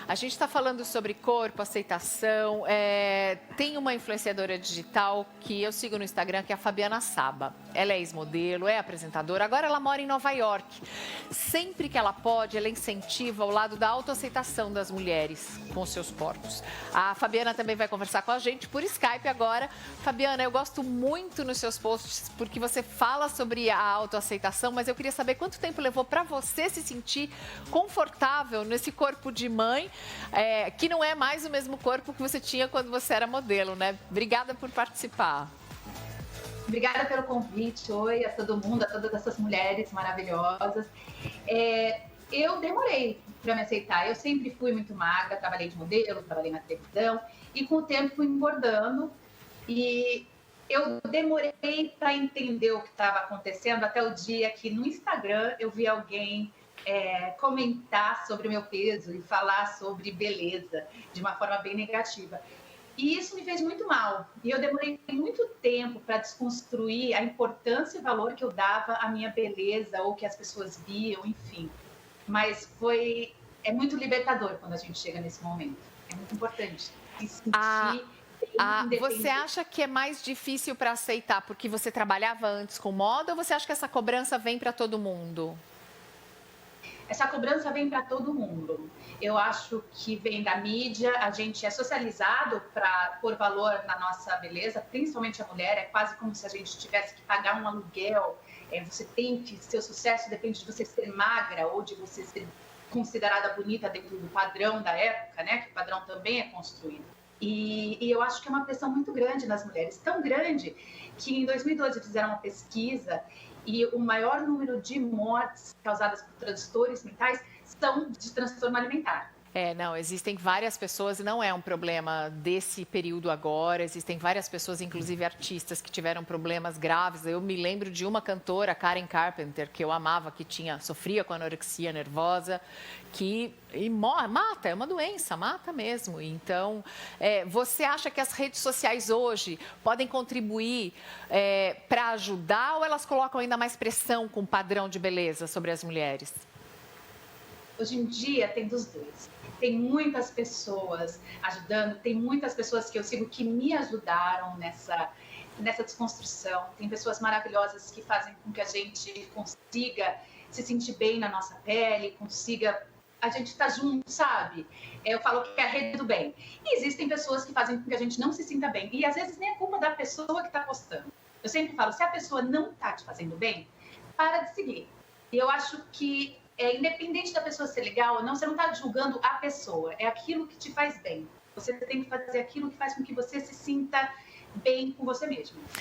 A gente está falando sobre corpo, aceitação. Tem uma influenciadora digital que eu sigo no Instagram, que é a Fabiana Saba. Ela é ex-modelo, é apresentadora, agora ela mora em Nova York. Sempre que ela pode, ela incentiva o lado da autoaceitação das mulheres com seus corpos. A Fabiana também vai conversar com a gente por Skype agora. Fabiana, eu gosto muito nos seus posts porque você fala sobre a autoaceitação, mas eu queria saber quanto tempo levou para você se sentir confortável nesse corpo de mãe, que não é mais o mesmo corpo que você tinha quando você era modelo, né? Obrigada por participar. Obrigada pelo convite. Oi a todo mundo, a todas essas mulheres maravilhosas. Eu demorei para me aceitar. Eu sempre fui muito magra, trabalhei de modelo, trabalhei na televisão e com o tempo fui engordando. E eu demorei para entender o que estava acontecendo até o dia que no Instagram eu vi alguém comentar sobre o meu peso e falar sobre beleza de uma forma bem negativa. E isso me fez muito mal. E eu demorei muito tempo para desconstruir a importância e o valor que eu dava à minha beleza ou que as pessoas viam, enfim. Mas é muito libertador quando a gente chega nesse momento. É muito importante se sentir Você acha que é mais difícil para aceitar porque você trabalhava antes com moda ou você acha que essa cobrança vem para todo mundo? Essa cobrança vem para todo mundo. Eu acho que vem da mídia, a gente é socializado para pôr valor na nossa beleza, principalmente a mulher, é quase como se a gente tivesse que pagar um aluguel. Você tem que, seu sucesso depende de você ser magra ou de você ser considerada bonita dentro do padrão da época, né? Que o padrão também é construído. E eu acho que é uma pressão muito grande nas mulheres, tão grande que em 2012 fizeram uma pesquisa e o maior número de mortes causadas por transtornos mentais são de transtorno alimentar. Não, existem várias pessoas, e não é um problema desse período agora, existem várias pessoas, inclusive artistas, que tiveram problemas graves. Eu me lembro de uma cantora, Karen Carpenter, que eu amava, que sofria com anorexia nervosa, mata, é uma doença, mata mesmo. Então, você acha que as redes sociais hoje podem contribuir para ajudar ou elas colocam ainda mais pressão com o padrão de beleza sobre as mulheres? Hoje em dia tem dos dois. Tem muitas pessoas ajudando, tem muitas pessoas que eu sigo que me ajudaram nessa desconstrução. Tem pessoas maravilhosas que fazem com que a gente consiga se sentir bem na nossa pele, a gente estar junto, sabe? Eu falo que é a rede do bem. E existem pessoas que fazem com que a gente não se sinta bem. E às vezes nem é culpa da pessoa que está postando. Eu sempre falo, se a pessoa não está te fazendo bem, para de seguir. E eu acho que independente da pessoa ser legal ou não, você não está julgando a pessoa, é aquilo que te faz bem. Você tem que fazer aquilo que faz com que você se sinta bem com você mesmo.